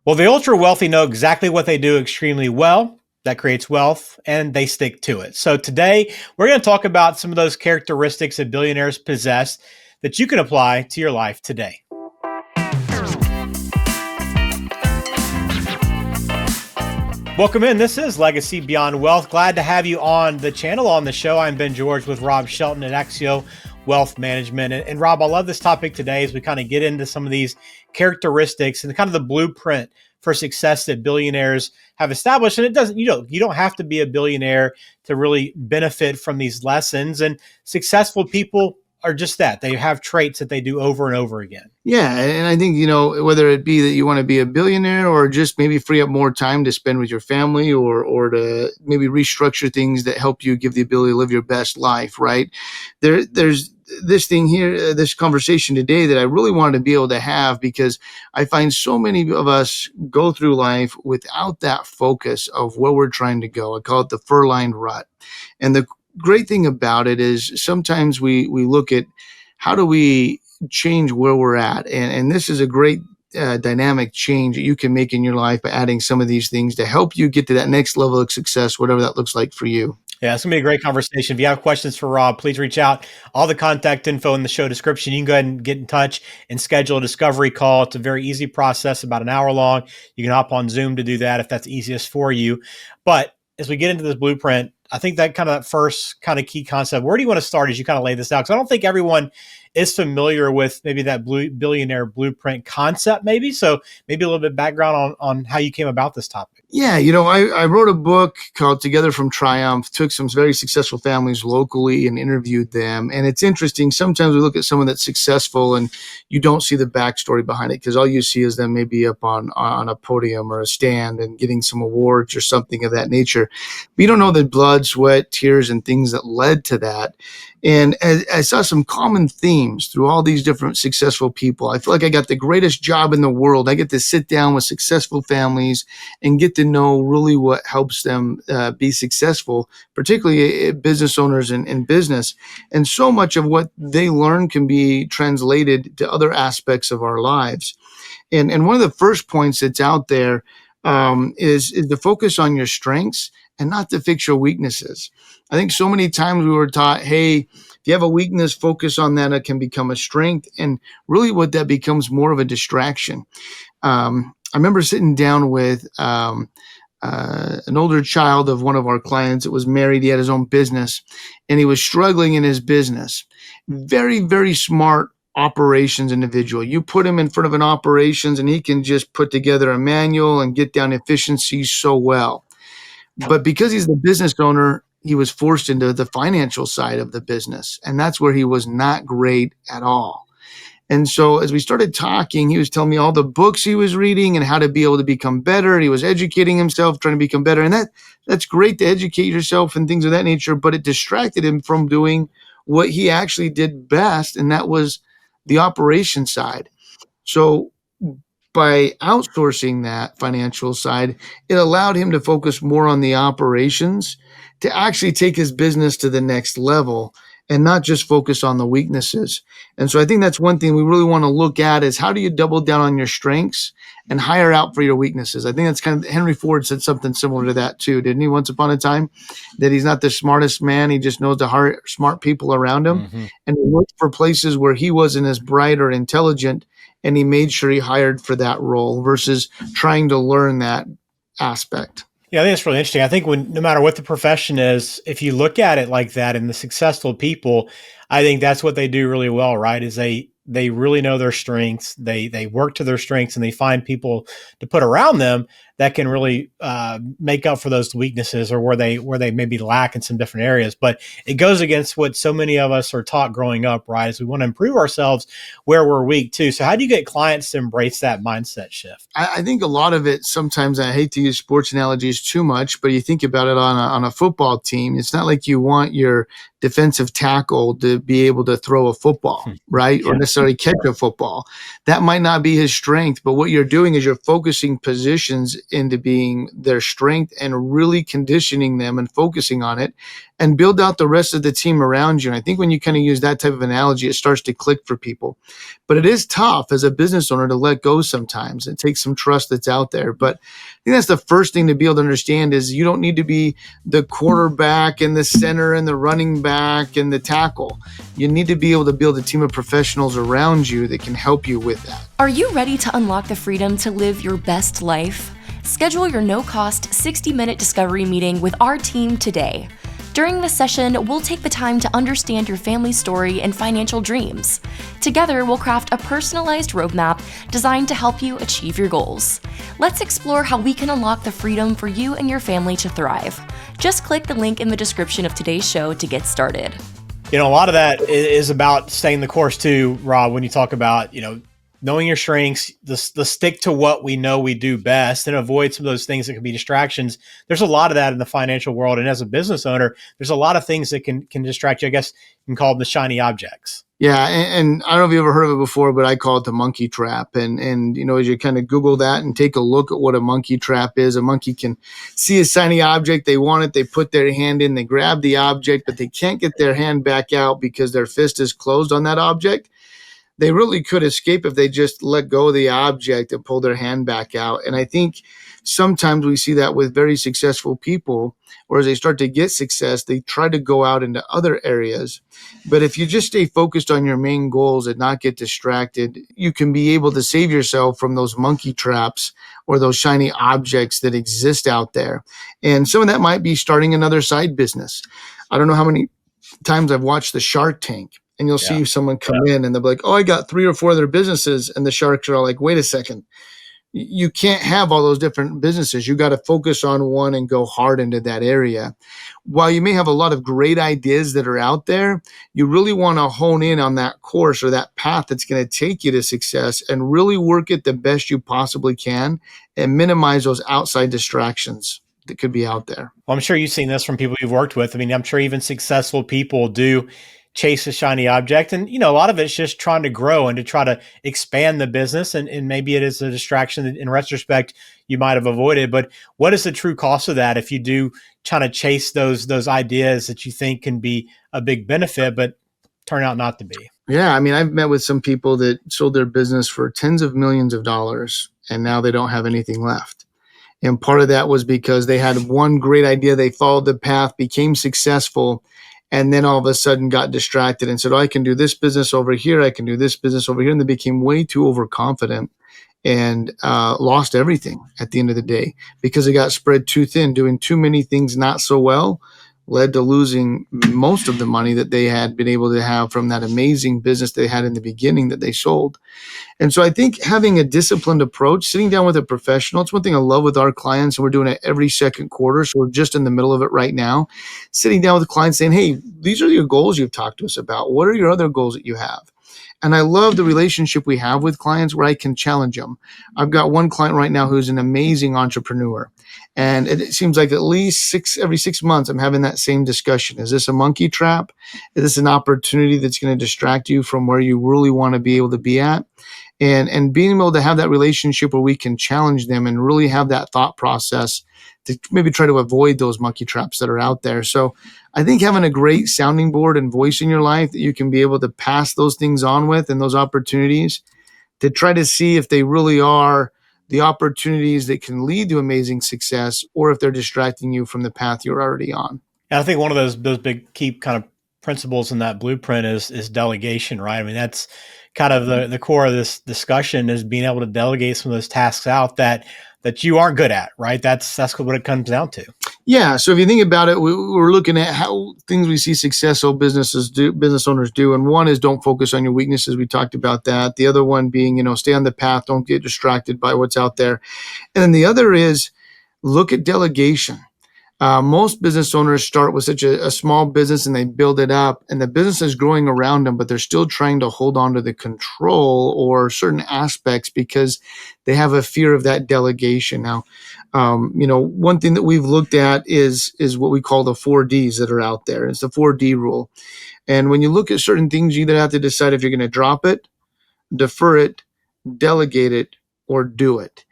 Well, the ultra wealthy know exactly what they do extremely well. That creates wealth and they stick to it. So today we're going to talk about some of those characteristics that billionaires possess that you can apply to your life today. Welcome in. This is Legacy Beyond Wealth. Glad to have you on the channel, on the show. I'm Ben George with Rob Shelton at Axio Wealth Management. And Rob, I love this topic today as we kind of get into some of these characteristics and kind of the blueprint for success that billionaires have established. And it doesn't, you don't have to be a billionaire to really benefit from these lessons. And successful people are just that. They have traits that they do over and over again. Yeah, and I think, whether it be that you want to be a billionaire or just maybe free up more time to spend with your family or to maybe restructure things that help you give the ability to live your best life, right? There's this thing here, this conversation today that I really wanted to be able to have because I find so many of us go through life without that focus of where we're trying to go. I call it the fur-lined rut. And the great thing about it is sometimes we look at how do we change where we're at. And this is a great dynamic change that you can make in your life by adding some of these things to help you get to that next level of success, whatever that looks like for you. Yeah, it's going to be a great conversation. If you have questions for Rob, please reach out. All the contact info in the show description. You can go ahead and get in touch and schedule a discovery call. It's a very easy process, about an hour long. You can hop on Zoom to do that if that's easiest for you. But as we get into this blueprint, I think that first kind of key concept, where do you want to start as you kind of lay this out? Because I don't think everyone is familiar with maybe that billionaire blueprint concept maybe. So maybe a little bit background on how you came about this topic. Yeah, I wrote a book called Together from Triumph, took some very successful families locally and interviewed them. And it's interesting. Sometimes we look at someone that's successful and you don't see the backstory behind it because all you see is them maybe up on a podium or a stand and getting some awards or something of that nature. But you don't know the blood, sweat, tears, and things that led to that. And I saw some common themes through all these different successful people. I feel like I got the greatest job in the world. I get to sit down with successful families and get to know really what helps them be successful, particularly business owners in business. And so much of what they learn can be translated to other aspects of our lives. And one of the first points that's out there is to focus on your strengths and not to fix your weaknesses. I think so many times we were taught, hey, if you have a weakness, focus on that. It can become a strength. And really what that becomes more of a distraction. I remember sitting down with an older child of one of our clients that was married. He had his own business and he was struggling in his business. Very, very smart operations individual. You put him in front of an operations and he can just put together a manual and get down efficiencies so well. But because he's the business owner, he was forced into the financial side of the business. And that's where he was not great at all. And so as we started talking, he was telling me all the books he was reading and how to be able to become better. He was educating himself, trying to become better. And that's great to educate yourself and things of that nature, but it distracted him from doing what he actually did best. And that was the operation side. So by outsourcing that financial side, it allowed him to focus more on the operations to actually take his business to the next level and not just focus on the weaknesses. And so I think that's one thing we really want to look at is how do you double down on your strengths and hire out for your weaknesses? I think that's kind of Henry Ford said something similar to that too, didn't he? Once upon a time, that he's not the smartest man. He just knows to hire smart people around him. Mm-hmm. And he looked for places where he wasn't as bright or intelligent, and he made sure he hired for that role versus trying to learn that aspect. Yeah, I think it's really interesting. I think no matter what the profession is, if you look at it like that and the successful people, I think that's what they do really well, right? Is they really know their strengths. They work to their strengths and they find people to put around them that can really make up for those weaknesses or where they maybe lack in some different areas. But it goes against what so many of us are taught growing up, right? Is we want to improve ourselves where we're weak too. So how do you get clients to embrace that mindset shift? I think a lot of it, sometimes I hate to use sports analogies too much, but you think about it on a football team, it's not like you want your defensive tackle to be able to throw a football, right? Yeah. Or necessarily catch a football. That might not be his strength, but what you're doing is you're focusing positions into being their strength and really conditioning them and focusing on it, and build out the rest of the team around you. And I think when you kind of use that type of analogy, it starts to click for people. But it is tough as a business owner to let go sometimes. It takes some trust that's out there. But I think that's the first thing to be able to understand is you don't need to be the quarterback and the center and the running back and the tackle. You need to be able to build a team of professionals around you that can help you with that. Are you ready to unlock the freedom to live your best life? Schedule your no-cost 60-minute discovery meeting with our team today. During this session, we'll take the time to understand your family story and financial dreams. Together, we'll craft a personalized roadmap designed to help you achieve your goals. Let's explore how we can unlock the freedom for you and your family to thrive. Just click the link in the description of today's show to get started. A lot of that is about staying the course too, Rob, when you talk about, knowing your strengths, the stick to what we know we do best and avoid some of those things that can be distractions. There's a lot of that in the financial world. And as a business owner, there's a lot of things that can distract you. I guess you can call them the shiny objects. Yeah, and I don't know if you've ever heard of it before, but I call it the monkey trap. And as you kind of Google that and take a look at what a monkey trap is, a monkey can see a shiny object, they want it, they put their hand in, they grab the object, but they can't get their hand back out because their fist is closed on that object. They really could escape if they just let go of the object and pull their hand back out. And I think sometimes we see that with very successful people, or as they start to get success, they try to go out into other areas. But if you just stay focused on your main goals and not get distracted, you can be able to save yourself from those monkey traps or those shiny objects that exist out there. And some of that might be starting another side business. I don't know how many times I've watched the Shark Tank. And you'll see someone come in and they'll be like, oh, I got 3 or 4 other businesses. And the sharks are all like, wait a second. You can't have all those different businesses. You got to focus on one and go hard into that area. While you may have a lot of great ideas that are out there, you really want to hone in on that course or that path that's going to take you to success and really work it the best you possibly can and minimize those outside distractions that could be out there. Well, I'm sure you've seen this from people you've worked with. I mean, I'm sure even successful people do chase a shiny object. And, a lot of it's just trying to grow and to try to expand the business. And maybe it is a distraction that in retrospect you might have avoided. But what is the true cost of that if you do try to chase those ideas that you think can be a big benefit, but turn out not to be? Yeah. I mean, I've met with some people that sold their business for tens of millions of dollars, and now they don't have anything left. And part of that was because they had one great idea. They followed the path, became successful, and then all of a sudden got distracted and said, oh, I can do this business over here. I can do this business over here. And they became way too overconfident and lost everything at the end of the day because they got spread too thin, doing too many things not so well, led to losing most of the money that they had been able to have from that amazing business they had in the beginning that they sold. And so I think having a disciplined approach, sitting down with a professional, it's one thing I love with our clients, and we're doing it every second quarter. So we're just in the middle of it right now, sitting down with clients saying, hey, these are your goals you've talked to us about. What are your other goals that you have? And I love the relationship we have with clients where I can challenge them. I've got one client right now who's an amazing entrepreneur. And it seems like at least every 6 months, I'm having that same discussion. Is this a monkey trap? Is this an opportunity that's going to distract you from where you really want to be able to be at? And being able to have that relationship where we can challenge them and really have that thought process to maybe try to avoid those monkey traps that are out there. So I think having a great sounding board and voice in your life that you can be able to pass those things on with and those opportunities to try to see if they really are the opportunities that can lead to amazing success or if they're distracting you from the path you're already on. And I think one of those big key kind of principles in that blueprint is delegation, right? I mean, that's kind of the core of this discussion is being able to delegate some of those tasks out that you aren't good at, right? That's what it comes down to. Yeah. So if you think about it, we're looking at how things we see successful business owners do. And one is don't focus on your weaknesses. We talked about that. The other one being, stay on the path. Don't get distracted by what's out there. And then the other is look at delegation. Most business owners start with such a small business and they build it up and the business is growing around them, but they're still trying to hold on to the control or certain aspects because they have a fear of that delegation. Now, one thing that we've looked at is what we call the 4Ds that are out there. It's the 4D rule. And when you look at certain things, you either have to decide if you're going to drop it, defer it, delegate it, or do it.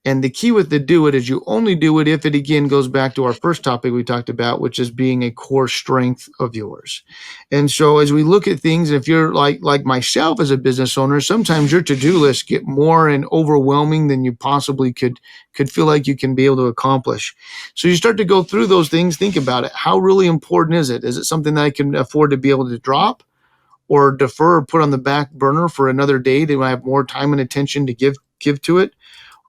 And the key with the do it is you only do it if it again goes back to our first topic we talked about, which is being a core strength of yours. And so as we look at things, if you're like myself as a business owner, sometimes your to-do list get more and overwhelming than you possibly could feel like you can be able to accomplish. So you start to go through those things, think about it. How really important is it? Is it something that I can afford to be able to drop or defer or put on the back burner for another day to have more time and attention to give to it?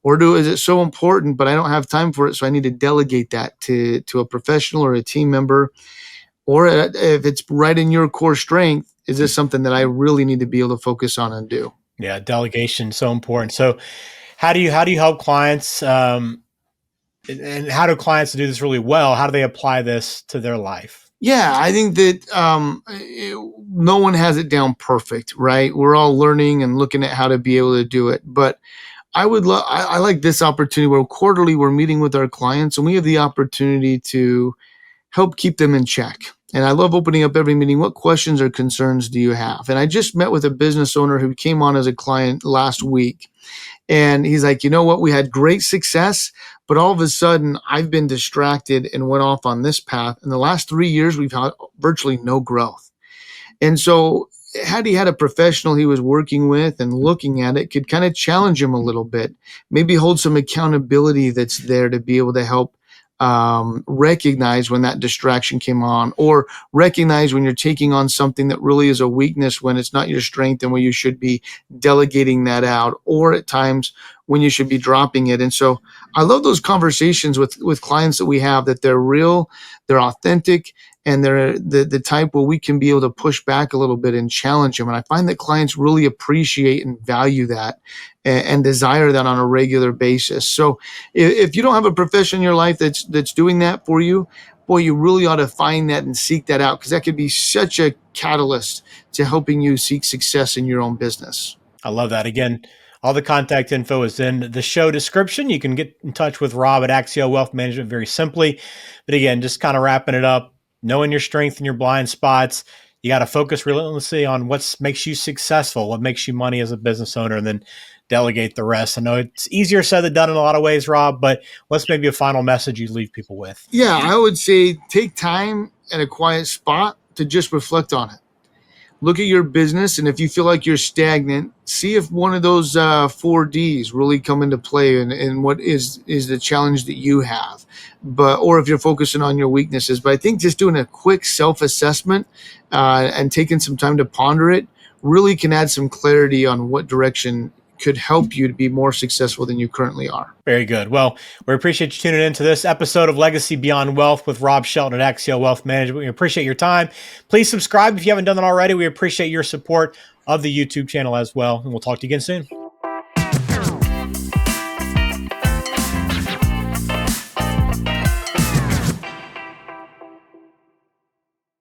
Or is it so important, but I don't have time for it, so I need to delegate that to a professional or a team member? Or if it's right in your core strength, is this something that I really need to be able to focus on and do? Yeah, delegation so important. So how do you help clients? And how do clients do this really well? How do they apply this to their life? Yeah, I think that no one has it down perfect, right? We're all learning and looking at how to be able to do it. But I like this opportunity where quarterly we're meeting with our clients and we have the opportunity to help keep them in check. And I love opening up every meeting. What questions or concerns do you have? And I just met with a business owner who came on as a client last week. And he's like, you know what? We had great success, but all of a sudden I've been distracted and went off on this path. In the last 3 years, we've had virtually no growth. And so had he had a professional he was working with and looking at it, could kind of challenge him a little bit, maybe hold some accountability that's there to be able to help recognize when that distraction came on, or recognize when you're taking on something that really is a weakness when it's not your strength and when you should be delegating that out, or at times when you should be dropping it. And so I love those conversations with clients that we have, that they're real, they're authentic, and they're the type where we can be able to push back a little bit and challenge them. And I find that clients really appreciate and value that and desire that on a regular basis. So if you don't have a profession in your life that's doing that for you, boy, you really ought to find that and seek that out, because that could be such a catalyst to helping you seek success in your own business. I love that. Again, all the contact info is in the show description. You can get in touch with Rob at Axio Wealth Management very simply. But again, just kind of wrapping it up, knowing your strength and your blind spots. You got to focus relentlessly on what makes you successful, what makes you money as a business owner, and then delegate the rest. I know it's easier said than done in a lot of ways, Rob, but what's maybe a final message you leave people with? Yeah, I would say take time at a quiet spot to just reflect on it. Look at your business, and if you feel like you're stagnant, see if one of those 4Ds really come into play, and what is the challenge that you have, or if you're focusing on your weaknesses. But I think just doing a quick self-assessment and taking some time to ponder it really can add some clarity on what direction could help you to be more successful than you currently are. Very good. Well, we appreciate you tuning in to this episode of Legacy Beyond Wealth with Rob Shelton at Axio Wealth Management. We appreciate your time. Please subscribe if you haven't done that already. We appreciate your support of the YouTube channel as well. And we'll talk to you again soon.